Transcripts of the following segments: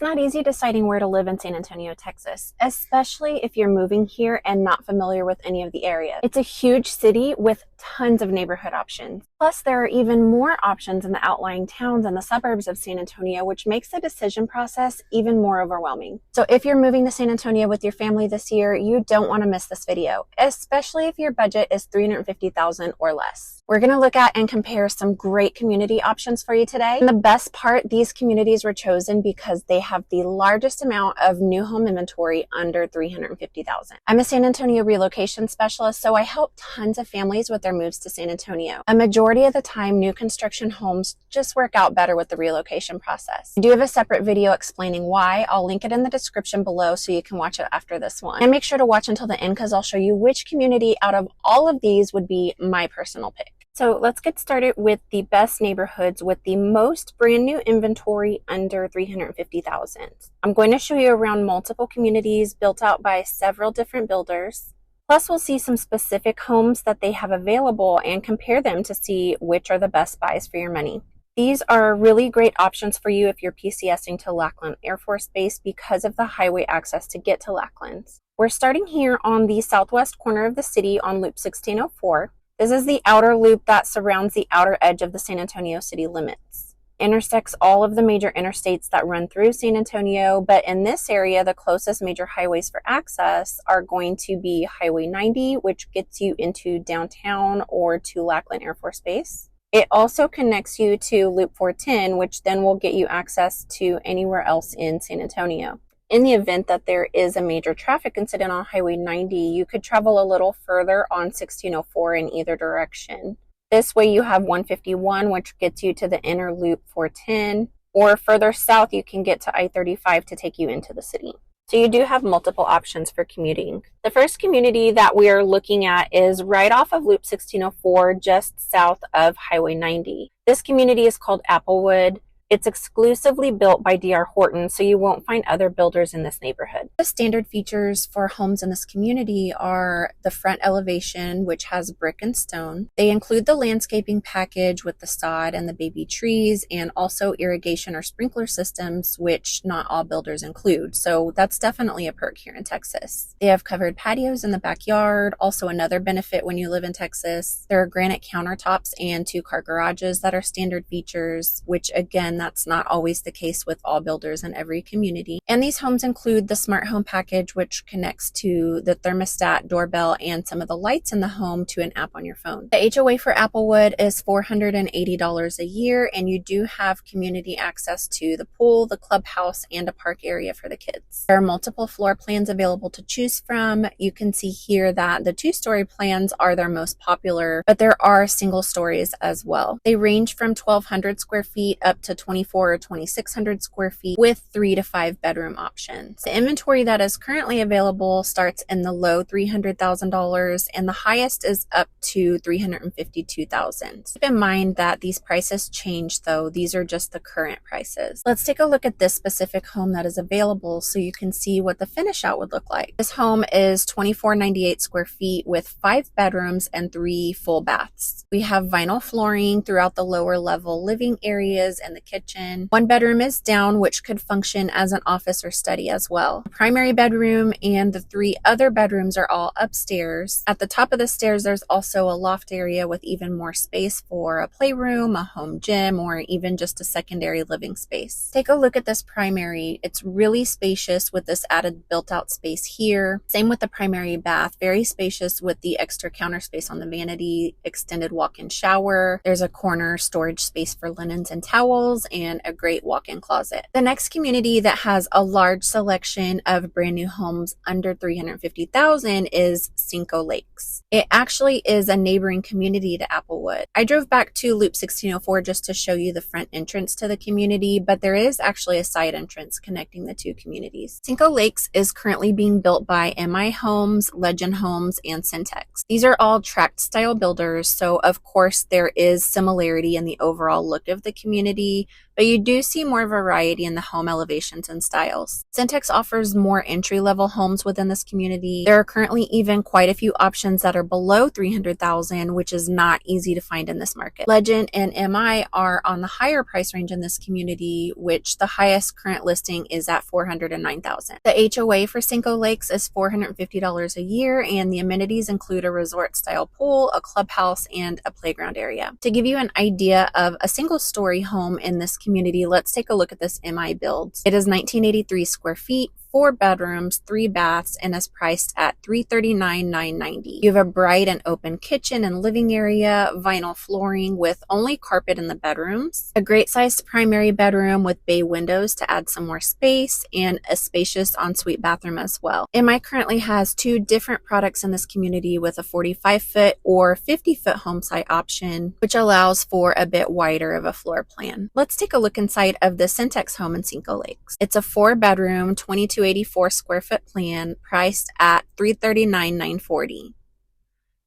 It's not easy deciding where to live in San Antonio, Texas, especially if you're moving here and not familiar with any of the area. It's a huge city with tons of neighborhood options. Plus, there are even more options in the outlying towns and the suburbs of San Antonio, which makes the decision process even more overwhelming. So if you're moving to San Antonio with your family this year, you don't want to miss this video, especially if your budget is $350,000 or less. We're going to look at and compare some great community options for you today. And the best part, these communities were chosen because they have the largest amount of new home inventory under $350,000. I'm a San Antonio relocation specialist, so I help tons of families with their moves to San Antonio. A majority of the time, new construction homes just work out better with the relocation process. I do have a separate video explaining why. I'll link it in the description below so you can watch it after this one. And make sure to watch until the end because I'll show you which community out of all of these would be my personal pick. So let's get started with the best neighborhoods with the most brand new inventory under $350,000. I'm going to show you around multiple communities built out by several different builders. Plus, we'll see some specific homes that they have available and compare them to see which are the best buys for your money. These are really great options for you if you're PCSing to Lackland Air Force Base because of the highway access to get to Lackland. We're starting here on the southwest corner of the city on Loop 1604. This is the outer loop that surrounds the outer edge of the San Antonio city limits. Intersects all of the major interstates that run through San Antonio, but in this area, the closest major highways for access are going to be Highway 90, which gets you into downtown or to Lackland Air Force Base. It also connects you to Loop 410, which then will get you access to anywhere else in San Antonio. In the event that there is a major traffic incident on Highway 90, you could travel a little further on 1604 in either direction. This way you have 151, which gets you to the inner loop 410, or further south you can get to I-35 to take you into the city. So you do have multiple options for commuting. The first community that we are looking at is right off of Loop 1604, just south of Highway 90. This community is called Applewood. It's exclusively built by D.R. Horton, so you won't find other builders in this neighborhood. The standard features for homes in this community are the front elevation, which has brick and stone. They include the landscaping package with the sod and the baby trees, and also irrigation or sprinkler systems, which not all builders include. So that's definitely a perk here in Texas. They have covered patios in the backyard. Also another benefit when you live in Texas. There are granite countertops and 2-car garages that are standard features, which again, that's not always the case with all builders in every community. And these homes include the smart home package, which connects to the thermostat, doorbell, and some of the lights in the home to an app on your phone. The HOA for Applewood is $480 a year, and you do have community access to the pool, the clubhouse, and a park area for the kids. There are multiple floor plans available to choose from. You can see here that the 2-story plans are their most popular, but there are single stories as well. They range from 1,200 square feet up to 2,400 or 2,600 square feet with 3 to 5 bedroom options. The inventory that is currently available starts in the low $300,000 and the highest is up to $352,000. Keep in mind that these prices change though. These are just the current prices. Let's take a look at this specific home that is available so you can see what the finish out would look like. This home is 2,498 square feet with 5 bedrooms and 3 full baths. We have vinyl flooring throughout the lower level living areas and the kitchen. One bedroom is down, which could function as an office or study as well. The primary bedroom and the 3 other bedrooms are all upstairs. At the top of the stairs, there's also a loft area with even more space for a playroom, a home gym, or even just a secondary living space. Take a look at this primary. It's really spacious with this added built-out space here. Same with the primary bath, very spacious with the extra counter space on the vanity, extended walk-in shower. There's a corner storage space for linens and towels, and a great walk-in closet. The next community that has a large selection of brand new homes under $350,000 is Cino Lakes. It actually is a neighboring community to Applewood. I drove back to Loop 1604 just to show you the front entrance to the community, but there is actually a side entrance connecting the 2 communities. Cino Lakes is currently being built by MI Homes, Legend Homes, and Syntex. These are all tract style builders, so of course there is similarity in the overall look of the community. but you do see more variety in the home elevations and styles. Centex offers more entry-level homes within this community. There are currently even quite a few options that are below $300,000, which is not easy to find in this market. Legend and MI are on the higher price range in this community, which the highest current listing is at $409,000. The HOA for Cino Lakes is $450 a year, and the amenities include a resort-style pool, a clubhouse, and a playground area. To give you an idea of a single-story home in this community, let's take a look at this MI build. It is 1983 square feet, 4 bedrooms, 3 baths, and is priced at $339,990. You have a bright and open kitchen and living area, vinyl flooring with only carpet in the bedrooms, a great sized primary bedroom with bay windows to add some more space, and a spacious ensuite bathroom as well. MI currently has 2 different products in this community with a 45-foot or 50-foot home site option, which allows for a bit wider of a floor plan. Let's take a look inside of the Centex home in Cino Lakes. It's a 4-bedroom, 284 square foot plan priced at $339,940.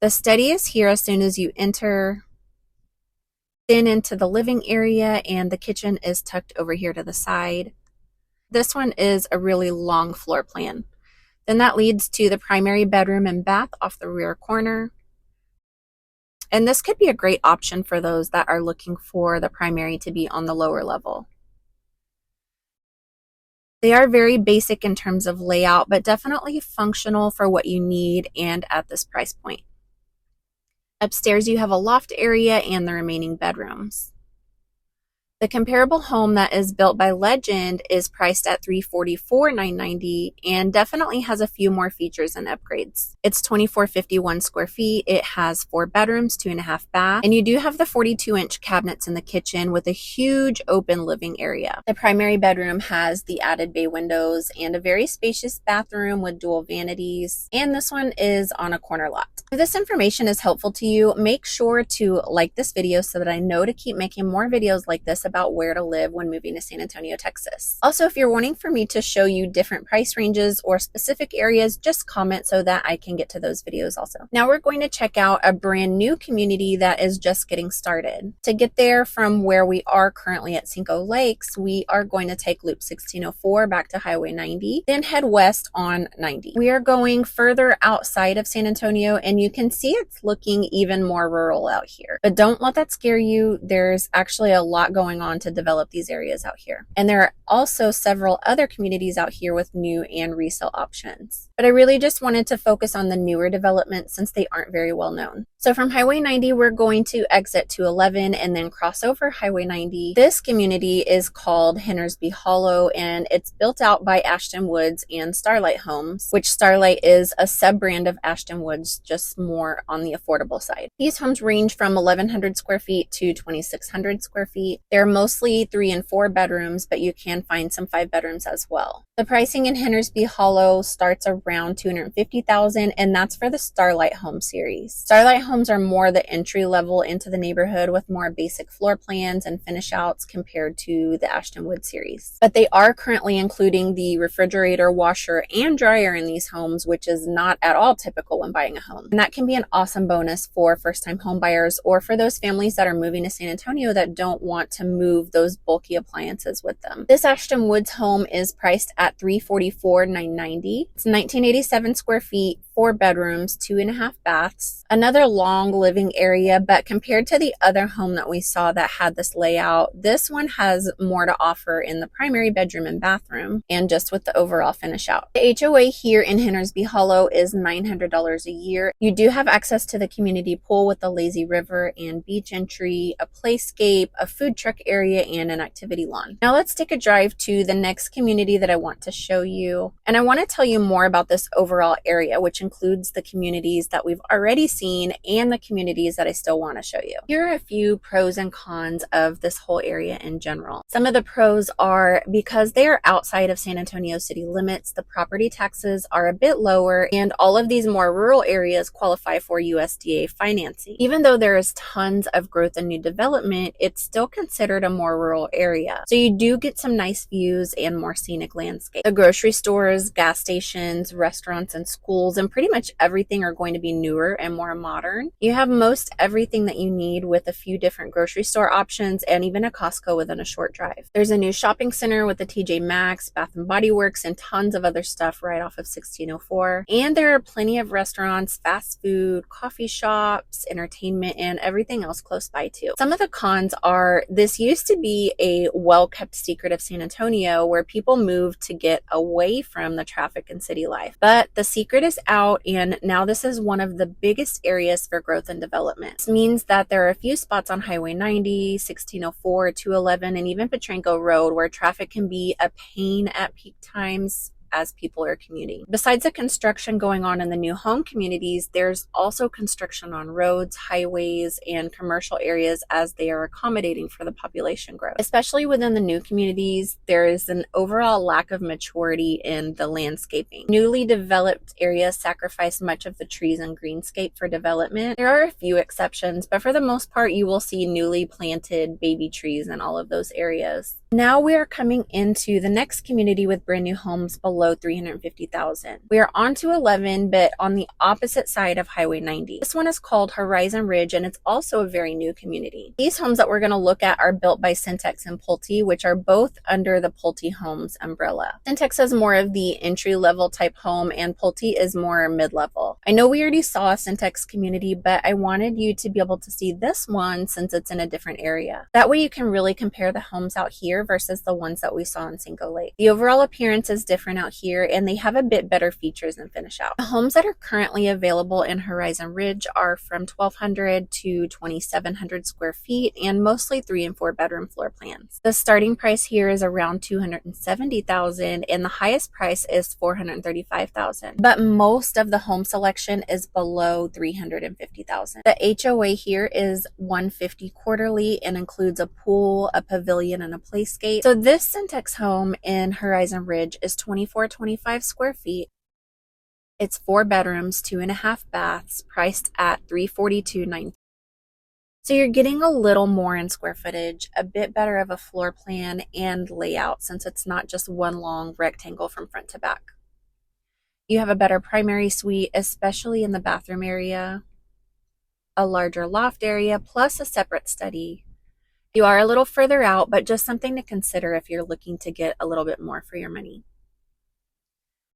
The study is here as soon as you enter, then into the living area, and the kitchen is tucked over here to the side. This one is a really long floor plan. Then that leads to the primary bedroom and bath off the rear corner. And this could be a great option for those that are looking for the primary to be on the lower level. They are very basic in terms of layout, but definitely functional for what you need and at this price point. Upstairs, you have a loft area and the remaining bedrooms. The comparable home that is built by Legend is priced at $344,990 and definitely has a few more features and upgrades. It's 2,451 square feet. It has 4 bedrooms, 2.5 baths, and you do have the 42-inch cabinets in the kitchen with a huge open living area. The primary bedroom has the added bay windows and a very spacious bathroom with dual vanities, and this one is on a corner lot. If this information is helpful to you, make sure to like this video so that I know to keep making more videos like this about where to live when moving to San Antonio, Texas. Also, if you're wanting for me to show you different price ranges or specific areas, just comment so that I can get to those videos also. Now we're going to check out a brand new community that is just getting started. To get there from where we are currently at Cino Lakes, we are going to take Loop 1604 back to Highway 90, then head west on 90. We are going further outside of San Antonio, and you can see it's looking even more rural out here. But don't let that scare you. There's actually a lot going on to develop these areas out here. And there are also several other communities out here with new and resale options. But I really just wanted to focus on the newer developments since they aren't very well known. So from Highway 90, we're going to exit to 11 and then cross over Highway 90. This community is called Henners Be Hollow, and it's built out by Ashton Woods and Starlight Homes, which Starlight is a sub-brand of Ashton Woods, just more on the affordable side. These homes range from 1,100 square feet to 2,600 square feet. They're mostly 3 and 4 bedrooms, but you can find some 5 bedrooms as well. The pricing in Henners Be Hollow starts around $250,000, and that's for the Starlight Home series. Starlight Homes are more the entry level into the neighborhood with more basic floor plans and finish outs compared to the Ashton Wood series. But they are currently including the refrigerator, washer, and dryer in these homes, which is not at all typical when buying a home. And that can be an awesome bonus for first-time home buyers or for those families that are moving to San Antonio that don't want to move those bulky appliances with them. This Ashton Woods home is priced at $344,990. It's 1987 square feet, 4 bedrooms, 2.5 baths, another long living area, but compared to the other home that we saw that had this layout, this one has more to offer in the primary bedroom and bathroom and just with the overall finish out. The HOA here in Henners Be Hollow is $900 a year. You do have access to the community pool with a lazy river and beach entry, a playscape, a food truck area, and an activity lawn. Now let's take a drive to the next community that I want to show you. And I want to tell you more about this overall area, which includes the communities that we've already seen and the communities that I still want to show you. Here are a few pros and cons of this whole area in general. Some of the pros are because they are outside of San Antonio city limits, the property taxes are a bit lower, and all of these more rural areas qualify for USDA financing. Even though there is tons of growth and new development, it's still considered a more rural area. So you do get some nice views and more scenic landscape. The grocery stores, gas stations, restaurants, and schools and pretty much everything are going to be newer and more modern. You have most everything that you need with a few different grocery store options and even a Costco within a short drive. There's a new shopping center with a TJ Maxx, Bath & Body Works, and tons of other stuff right off of 1604. And there are plenty of restaurants, fast food, coffee shops, entertainment, and everything else close by too. Some of the cons are this used to be a well-kept secret of San Antonio where people moved to get away from the traffic and city life. But the secret is out, and now this is one of the biggest areas for growth and development. This means that there are a few spots on Highway 90, 1604, 211, and even Petranco Road where traffic can be a pain at peak times as people are commuting. Besides the construction going on in the new home communities, there's also construction on roads, highways, and commercial areas as they are accommodating for the population growth. Especially within the new communities, there is an overall lack of maturity in the landscaping. Newly developed areas sacrifice much of the trees and greenscape for development. There are a few exceptions, but for the most part, you will see newly planted baby trees in all of those areas. Now we are coming into the next community with brand new homes below $350,000. We are on to 11, but on the opposite side of Highway 90. This one is called Horizon Ridge, and it's also a very new community. These homes that we're going to look at are built by Syntex and Pulte, which are both under the Pulte Homes umbrella. Syntex is more of the entry-level type home, and Pulte is more mid-level. I know we already saw a Syntex community, but I wanted you to be able to see this one since it's in a different area. That way you can really compare the homes out here versus the ones that we saw in Cino Lakes. The overall appearance is different out here, and they have a bit better features and finish out. The homes that are currently available in Horizon Ridge are from 1,200 to 2,700 square feet and mostly 3 and 4 bedroom floor plans. The starting price here is around $270,000 and the highest price is $435,000. But most of the home selection is below $350,000. The HOA here is $150 quarterly and includes a pool, a pavilion, and a playscape. So this Syntex home in Horizon Ridge is 2425 square feet. It's 4 bedrooms, 2.5 baths, priced at $342,900. So you're getting a little more in square footage, a bit better of a floor plan and layout since it's not just one long rectangle from front to back. You have a better primary suite, especially in the bathroom area, a larger loft area, plus a separate study. You are a little further out, but just something to consider if you're looking to get a little bit more for your money.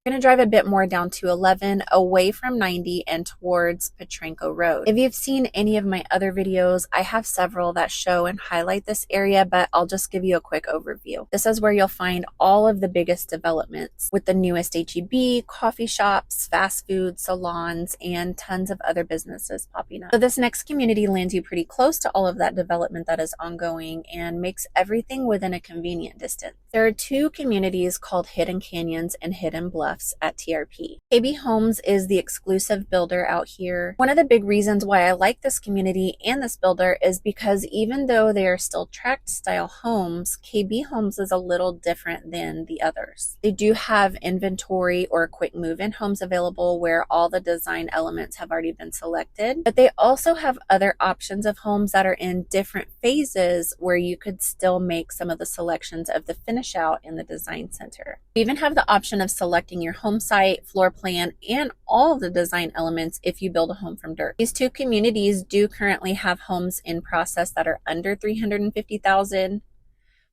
I'm going to drive a bit more down to 11, away from 90 and towards Petranco Road. If you've seen any of my other videos, I have several that show and highlight this area, but I'll just give you a quick overview. This is where you'll find all of the biggest developments with the newest H-E-B, coffee shops, fast food, salons, and tons of other businesses popping up. So this next community lands you pretty close to all of that development that is ongoing and makes everything within a convenient distance. There are 2 communities called Hidden Canyons and Hidden Bluffs at TRP. KB Homes is the exclusive builder out here. One of the big reasons why I like this community and this builder is because even though they are still tract style homes, KB Homes is a little different than the others. They do have inventory or quick move-in homes available where all the design elements have already been selected, but they also have other options of homes that are in different phases where you could still make some of the selections of the finish out in the design center. You even have the option of selecting your home site, floor plan, and all of the design elements if you build a home from dirt. These 2 communities do currently have homes in process that are under $350,000,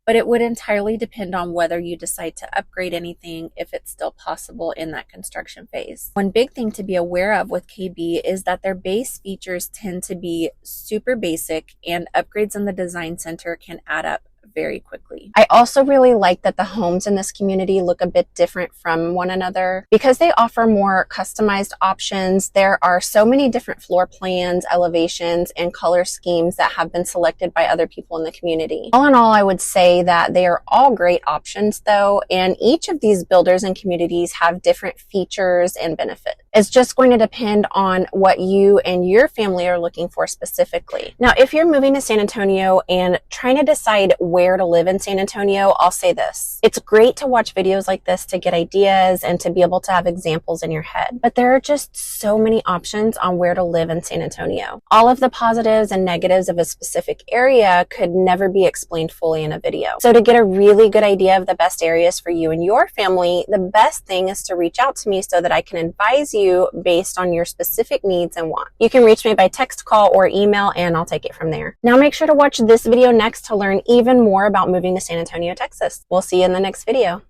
but it would entirely depend on whether you decide to upgrade anything if it's still possible in that construction phase. One big thing to be aware of with KB is that their base features tend to be super basic, and upgrades in the design center can add up very quickly. I also really like that the homes in this community look a bit different from one another. Because they offer more customized options, there are so many different floor plans, elevations, and color schemes that have been selected by other people in the community. All in all, I would say that they are all great options though, and each of these builders and communities have different features and benefits. It's just going to depend on what you and your family are looking for specifically. Now, if you're moving to San Antonio and trying to decide where to live in San Antonio, I'll say this. It's great to watch videos like this to get ideas and to be able to have examples in your head, but there are just so many options on where to live in San Antonio. All of the positives and negatives of a specific area could never be explained fully in a video. So to get a really good idea of the best areas for you and your family, the best thing is to reach out to me so that I can advise you based on your specific needs and wants. You can reach me by text, call, or email, and I'll take it from there. Now make sure to watch this video next to learn even more about moving to San Antonio, Texas. We'll see you in the next video.